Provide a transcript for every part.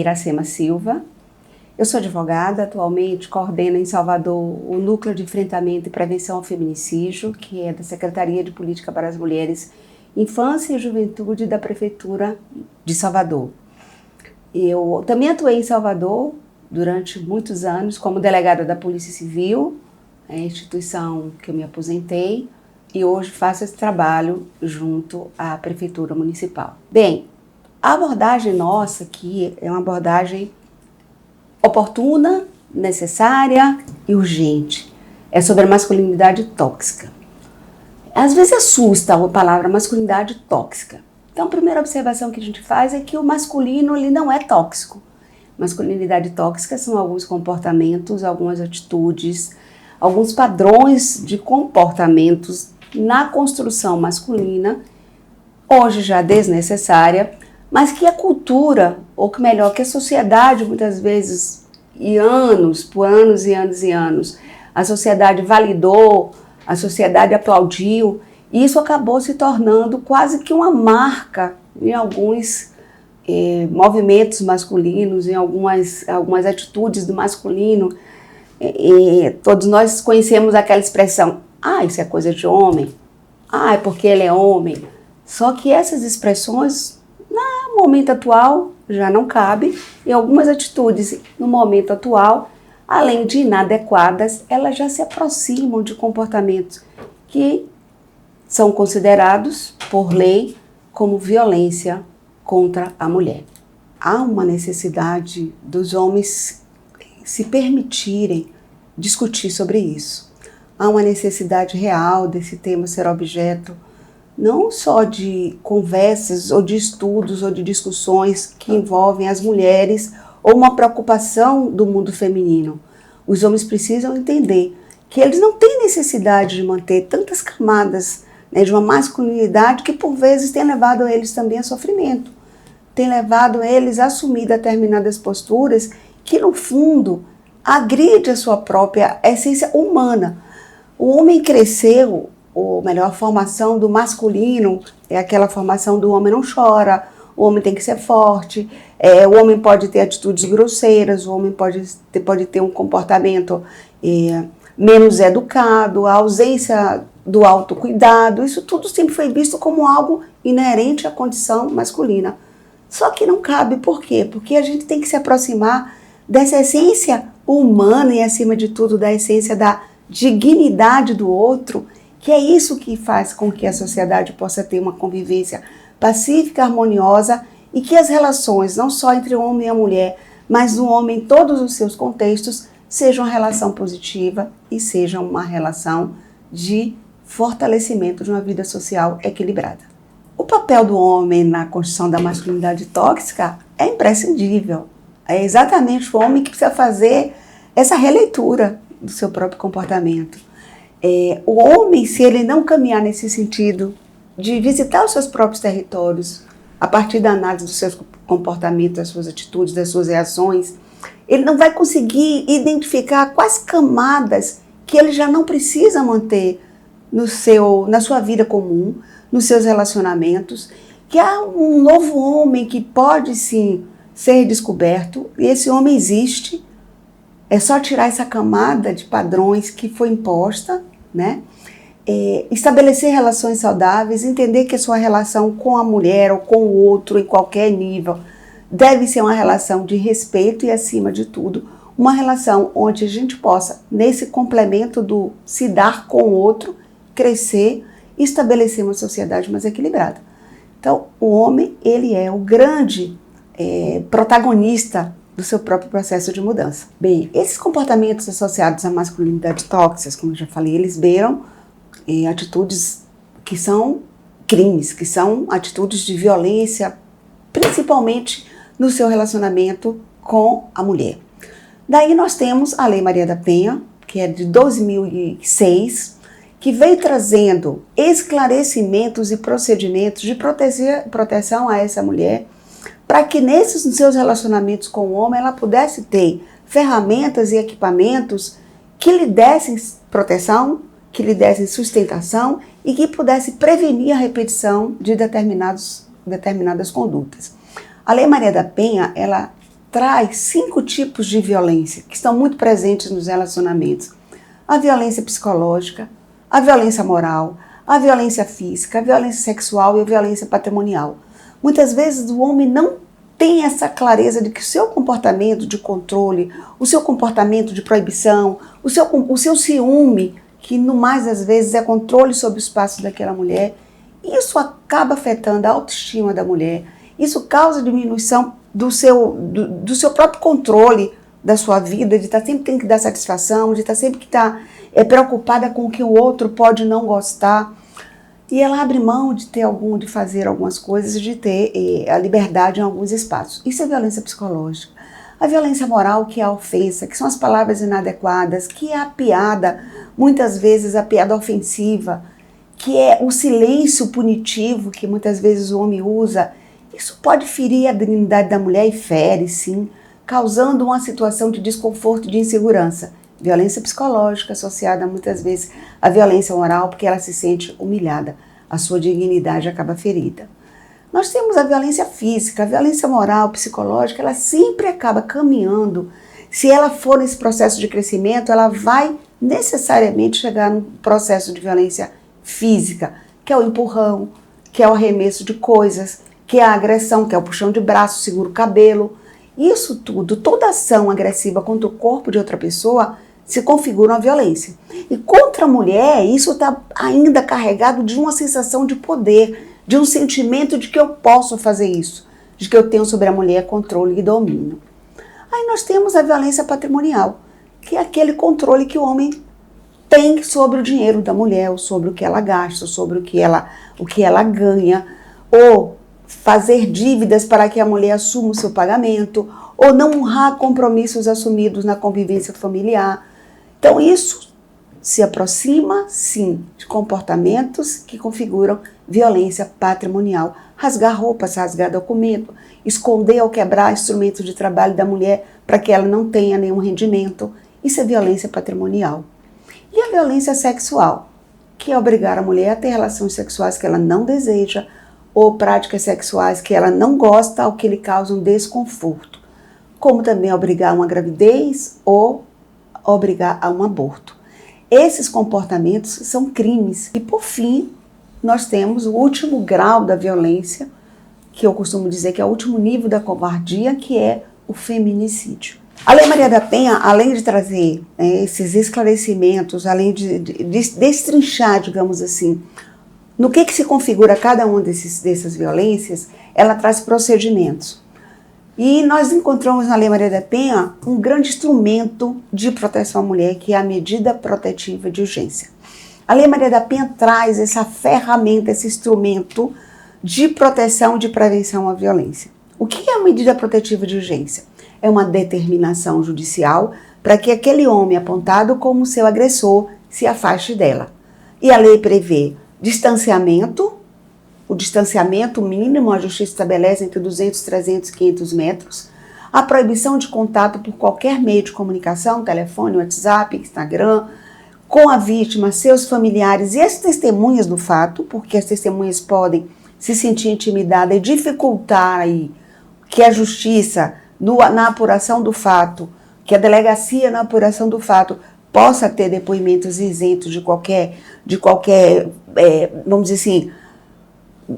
Iracema Silva. Eu sou advogada, atualmente coordeno em Salvador o Núcleo de Enfrentamento e Prevenção ao Feminicídio, que é da Secretaria de Política para as Mulheres, Infância e Juventude da Prefeitura de Salvador. Eu também atuei em Salvador durante muitos anos como delegada da Polícia Civil, a instituição que eu me aposentei, e hoje faço esse trabalho junto à Prefeitura Municipal. Bem, a abordagem nossa aqui é uma abordagem oportuna, necessária e urgente. É sobre a masculinidade tóxica. Às vezes assusta a palavra masculinidade tóxica. Então, a primeira observação que a gente faz é que o masculino ele não é tóxico. Masculinidade tóxica são alguns comportamentos, algumas atitudes, alguns padrões de comportamentos na construção masculina, hoje já desnecessária, mas que a cultura, ou que melhor, que a sociedade muitas vezes, por anos e anos e anos, a sociedade validou, a sociedade aplaudiu, e isso acabou se tornando quase que uma marca em alguns movimentos masculinos, em algumas atitudes do masculino. Todos nós conhecemos aquela expressão, isso é coisa de homem, é porque ele é homem. Só que essas expressões, no momento atual, já não cabem, e algumas atitudes no momento atual, além de inadequadas, elas já se aproximam de comportamentos que são considerados, por lei, como violência contra a mulher. Há uma necessidade dos homens se permitirem discutir sobre isso. Há uma necessidade real desse tema ser objeto não só de conversas ou de estudos ou de discussões que envolvem as mulheres ou uma preocupação do mundo feminino. Os homens precisam entender que eles não têm necessidade de manter tantas camadas, de uma masculinidade que por vezes tem levado eles também a sofrimento, tem levado eles a assumir determinadas posturas que no fundo agride a sua própria essência humana. O homem cresceu, ou melhor, a formação do masculino é aquela formação do homem não chora, o homem tem que ser forte, o homem pode ter atitudes grosseiras, o homem pode ter um comportamento menos educado, a ausência do autocuidado, isso tudo sempre foi visto como algo inerente à condição masculina. Só que não cabe, por quê? Porque a gente tem que se aproximar dessa essência humana e, acima de tudo, da essência da dignidade do outro, que é isso que faz com que a sociedade possa ter uma convivência pacífica, harmoniosa e que as relações, não só entre o homem e a mulher, mas o homem em todos os seus contextos, sejam uma relação positiva e sejam uma relação de fortalecimento de uma vida social equilibrada. O papel do homem na construção da masculinidade tóxica é imprescindível. É exatamente o homem que precisa fazer essa releitura do seu próprio comportamento. O homem, se ele não caminhar nesse sentido de visitar os seus próprios territórios, a partir da análise dos seus comportamentos, das suas atitudes, das suas reações, ele não vai conseguir identificar quais camadas que ele já não precisa manter na sua vida comum, nos seus relacionamentos, que há um novo homem que pode sim ser descoberto, e esse homem existe. É só tirar essa camada de padrões que foi imposta, estabelecer relações saudáveis, entender que a sua relação com a mulher ou com o outro, em qualquer nível, deve ser uma relação de respeito e, acima de tudo, uma relação onde a gente possa, nesse complemento do se dar com o outro, crescer e estabelecer uma sociedade mais equilibrada. Então, o homem, ele é o grande protagonista do seu próprio processo de mudança. Bem, esses comportamentos associados à masculinidade tóxica, como eu já falei, eles beiram atitudes que são crimes, que são atitudes de violência, principalmente no seu relacionamento com a mulher. Daí nós temos a Lei Maria da Penha, que é de 2006, que veio trazendo esclarecimentos e procedimentos de proteção a essa mulher, para que nesses seus relacionamentos com o homem ela pudesse ter ferramentas e equipamentos que lhe dessem proteção, que lhe dessem sustentação e que pudesse prevenir a repetição de determinadas condutas. A Lei Maria da Penha, ela traz 5 tipos de violência que estão muito presentes nos relacionamentos. A violência psicológica, a violência moral, a violência física, a violência sexual e a violência patrimonial. Muitas vezes o homem não tem essa clareza de que o seu comportamento de controle, o seu comportamento de proibição, o seu ciúme, que no mais das vezes é controle sobre o espaço daquela mulher, isso acaba afetando a autoestima da mulher, isso causa diminuição do seu próprio controle da sua vida, de estar sempre tendo que dar satisfação, de estar sempre que preocupada com o que o outro pode não gostar. E ela abre mão de fazer algumas coisas, de ter a liberdade em alguns espaços. Isso é violência psicológica. A violência moral, que é a ofensa, que são as palavras inadequadas, que é a piada, muitas vezes a piada ofensiva, que é o silêncio punitivo que muitas vezes o homem usa. Isso pode ferir a dignidade da mulher e fere, sim, causando uma situação de desconforto e de insegurança. Violência psicológica associada muitas vezes à violência moral, porque ela se sente humilhada, a sua dignidade acaba ferida. Nós temos a violência física, a violência moral, psicológica, ela sempre acaba caminhando. Se ela for nesse processo de crescimento, ela vai necessariamente chegar num processo de violência física, que é o empurrão, que é o arremesso de coisas, que é a agressão, que é o puxão de braço, segura o cabelo. Isso tudo, toda ação agressiva contra o corpo de outra pessoa se configura uma violência. E contra a mulher, isso está ainda carregado de uma sensação de poder, de um sentimento de que eu posso fazer isso, de que eu tenho sobre a mulher controle e domínio. Aí nós temos a violência patrimonial, que é aquele controle que o homem tem sobre o dinheiro da mulher, ou sobre o que ela gasta, ou sobre o que ela ganha, ou fazer dívidas para que a mulher assuma o seu pagamento, ou não honrar compromissos assumidos na convivência familiar. Então isso se aproxima, sim, de comportamentos que configuram violência patrimonial. Rasgar roupas, rasgar documento, esconder ou quebrar instrumentos de trabalho da mulher para que ela não tenha nenhum rendimento. Isso é violência patrimonial. E a violência sexual, que é obrigar a mulher a ter relações sexuais que ela não deseja, ou práticas sexuais que ela não gosta ou que lhe causam desconforto, como também obrigar a uma gravidez ou obrigar a um aborto. Esses comportamentos são crimes. E por fim, nós temos o último grau da violência, que eu costumo dizer que é o último nível da covardia, que é o feminicídio. A Lei Maria da Penha, além de trazer esses esclarecimentos, além de destrinchar, digamos assim, no que se configura cada uma dessas violências, ela traz procedimentos. E nós encontramos na Lei Maria da Penha um grande instrumento de proteção à mulher, que é a medida protetiva de urgência. A Lei Maria da Penha traz essa ferramenta, esse instrumento de proteção e de prevenção à violência. O que é a medida protetiva de urgência? É uma determinação judicial para que aquele homem apontado como seu agressor se afaste dela. E a lei prevê distanciamento, o distanciamento mínimo, a justiça estabelece entre 200, 300, 500 metros, a proibição de contato por qualquer meio de comunicação, telefone, WhatsApp, Instagram, com a vítima, seus familiares e as testemunhas do fato, porque as testemunhas podem se sentir intimidadas e dificultar aí que a justiça, na apuração do fato, que a delegacia na apuração do fato possa ter depoimentos isentos de qualquer vamos dizer assim,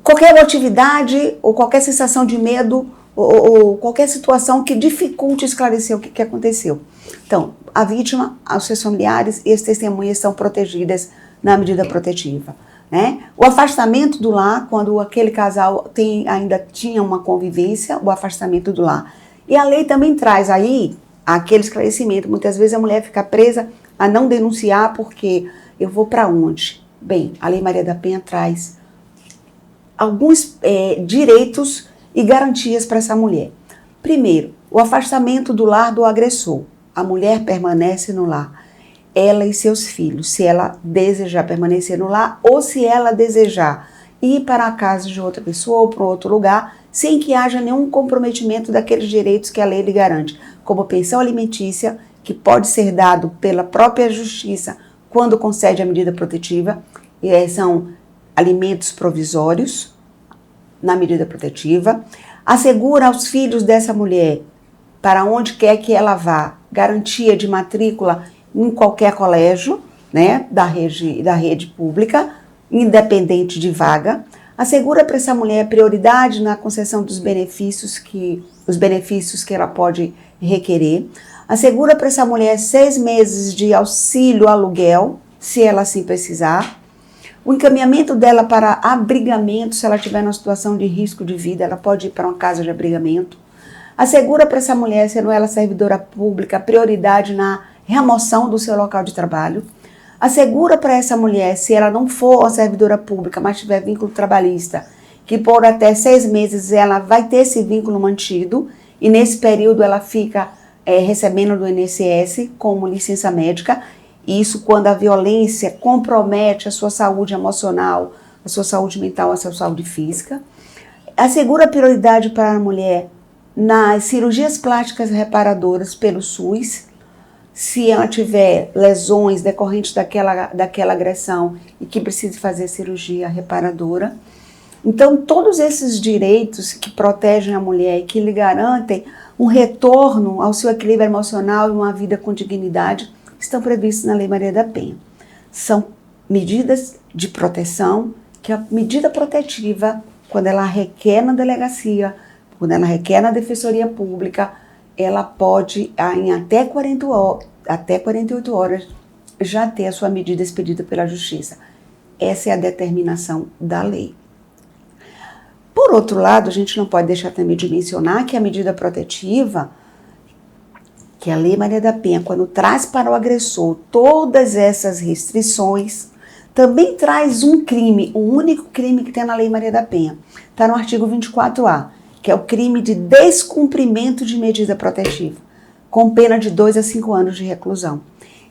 qualquer atividade ou qualquer sensação de medo ou qualquer situação que dificulte esclarecer o que aconteceu. Então, a vítima, os seus familiares e as testemunhas são protegidas na medida protetiva. Né? O afastamento do lar, quando aquele casal ainda tinha uma convivência, o afastamento do lar. E a lei também traz aí aquele esclarecimento. Muitas vezes a mulher fica presa a não denunciar porque eu vou para onde? Bem, a Lei Maria da Penha traz alguns direitos e garantias para essa mulher. Primeiro, o afastamento do lar do agressor. A mulher permanece no lar, ela e seus filhos, se ela desejar permanecer no lar ou se ela desejar ir para a casa de outra pessoa ou para outro lugar, sem que haja nenhum comprometimento daqueles direitos que a lei lhe garante, como pensão alimentícia, que pode ser dado pela própria justiça quando concede a medida protetiva, e são alimentos provisórios na medida protetiva, assegura aos filhos dessa mulher para onde quer que ela vá, garantia de matrícula em qualquer colégio, né, da rede pública, independente de vaga. Assegura para essa mulher prioridade na concessão dos benefícios que ela pode requerer. Assegura para essa mulher 6 meses de auxílio aluguel, se ela assim precisar. O encaminhamento dela para abrigamento, se ela estiver numa situação de risco de vida, ela pode ir para uma casa de abrigamento. Assegura para essa mulher, sendo ela servidora pública, prioridade na remoção do seu local de trabalho. Assegura para essa mulher, se ela não for uma servidora pública, mas tiver vínculo trabalhista, que por até 6 meses ela vai ter esse vínculo mantido e nesse período ela fica recebendo do INSS como licença médica. Isso quando a violência compromete a sua saúde emocional, a sua saúde mental, a sua saúde física. Assegura prioridade para a mulher nas cirurgias plásticas reparadoras pelo SUS, se ela tiver lesões decorrentes daquela agressão e que precise fazer cirurgia reparadora. Então, todos esses direitos que protegem a mulher e que lhe garantem um retorno ao seu equilíbrio emocional e uma vida com dignidade estão previstos na Lei Maria da Penha. São medidas de proteção que a medida protetiva, quando ela requer na delegacia, quando ela requer na Defensoria Pública, ela pode, em até 48 horas, já ter a sua medida expedida pela Justiça. Essa é a determinação da lei. Por outro lado, a gente não pode deixar também de mencionar que a medida protetiva, que a Lei Maria da Penha, quando traz para o agressor todas essas restrições, também traz um crime, o único crime que tem na Lei Maria da Penha. Está no artigo 24A, que é o crime de descumprimento de medida protetiva, com pena de 2 a 5 anos de reclusão.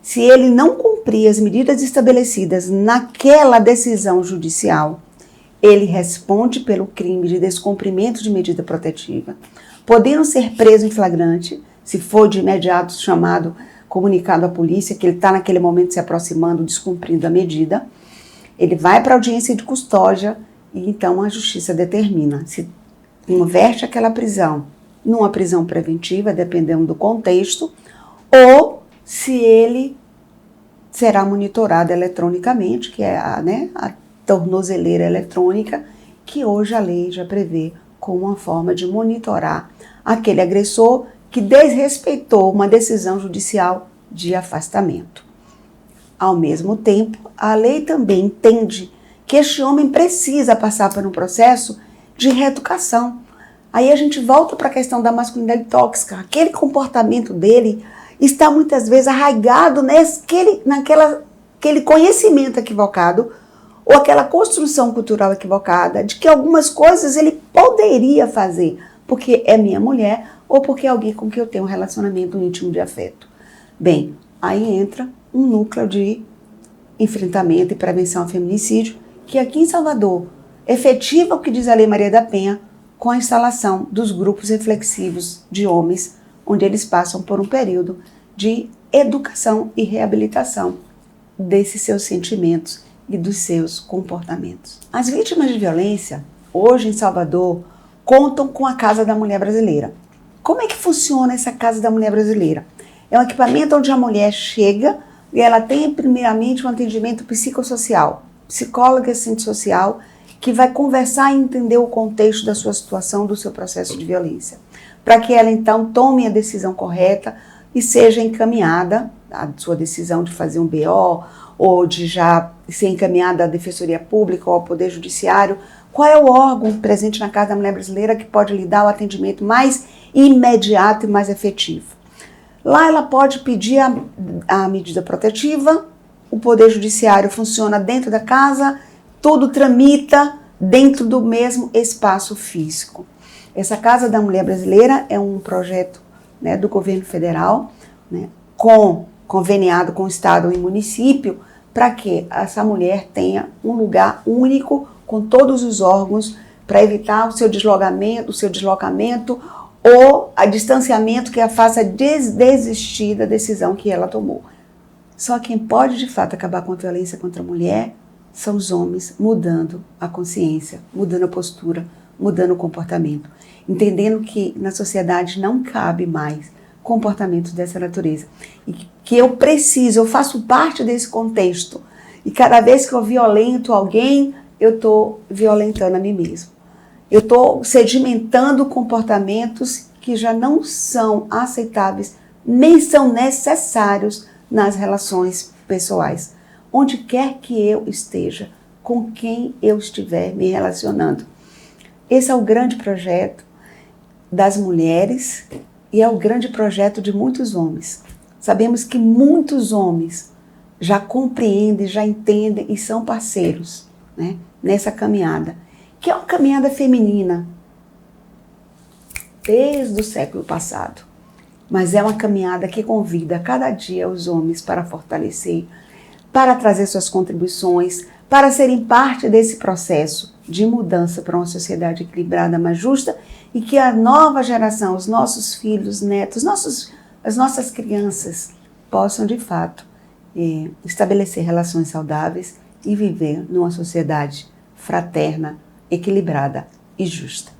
Se ele não cumprir as medidas estabelecidas naquela decisão judicial, ele responde pelo crime de descumprimento de medida protetiva, podendo ser preso em flagrante, se for de imediato comunicado à polícia que ele está naquele momento se aproximando, descumprindo a medida. Ele vai para a audiência de custódia e então a Justiça determina se converte aquela prisão numa prisão preventiva, dependendo do contexto, ou se ele será monitorado eletronicamente, que é a tornozeleira eletrônica, que hoje a lei já prevê como uma forma de monitorar aquele agressor que desrespeitou uma decisão judicial de afastamento. Ao mesmo tempo, a lei também entende que este homem precisa passar por um processo de reeducação. Aí a gente volta para a questão da masculinidade tóxica. Aquele comportamento dele está muitas vezes arraigado naquele conhecimento equivocado ou aquela construção cultural equivocada de que algumas coisas ele poderia fazer porque é minha mulher ou porque é alguém com quem eu tenho um relacionamento íntimo de afeto. Bem, aí entra um núcleo de enfrentamento e prevenção ao feminicídio que aqui em Salvador efetiva o que diz a Lei Maria da Penha com a instalação dos grupos reflexivos de homens, onde eles passam por um período de educação e reabilitação desses seus sentimentos e dos seus comportamentos. As vítimas de violência, hoje em Salvador, contam com a Casa da Mulher Brasileira. Como é que funciona essa Casa da Mulher Brasileira? É um equipamento onde a mulher chega e ela tem primeiramente um atendimento psicossocial, psicóloga e assistente social, que vai conversar e entender o contexto da sua situação, do seu processo de violência, para que ela então tome a decisão correta e seja encaminhada, a sua decisão de fazer um BO ou de já ser encaminhada à Defensoria Pública ou ao Poder Judiciário. Qual é o órgão presente na Casa da Mulher Brasileira que pode lhe dar o atendimento mais imediato e mais efetivo? Lá ela pode pedir a medida protetiva, o Poder Judiciário funciona dentro da casa, tudo tramita dentro do mesmo espaço físico. Essa Casa da Mulher Brasileira é um projeto, do governo federal, conveniado com o Estado e município, para que essa mulher tenha um lugar único com todos os órgãos para evitar o seu deslocamento ou a distanciamento que a faça desistir da decisão que ela tomou. Só quem pode de fato acabar com a violência contra a mulher são os homens mudando a consciência, mudando a postura, mudando o comportamento, entendendo que na sociedade não cabe mais comportamentos dessa natureza e que eu faço parte desse contexto e cada vez que eu violento alguém, eu estou violentando a mim mesmo. Eu estou sedimentando comportamentos que já não são aceitáveis, nem são necessários nas relações pessoais. Onde quer que eu esteja, com quem eu estiver me relacionando. Esse é o grande projeto das mulheres e é o grande projeto de muitos homens. Sabemos que muitos homens já compreendem, já entendem e são parceiros, né, nessa caminhada, que é uma caminhada feminina, desde o século passado. Mas é uma caminhada que convida cada dia os homens para fortalecer, para trazer suas contribuições, para serem parte desse processo de mudança para uma sociedade equilibrada, mais justa, e que a nova geração, os nossos filhos, netos, as nossas crianças possam, de fato, estabelecer relações saudáveis e viver numa sociedade fraterna, equilibrada e justa.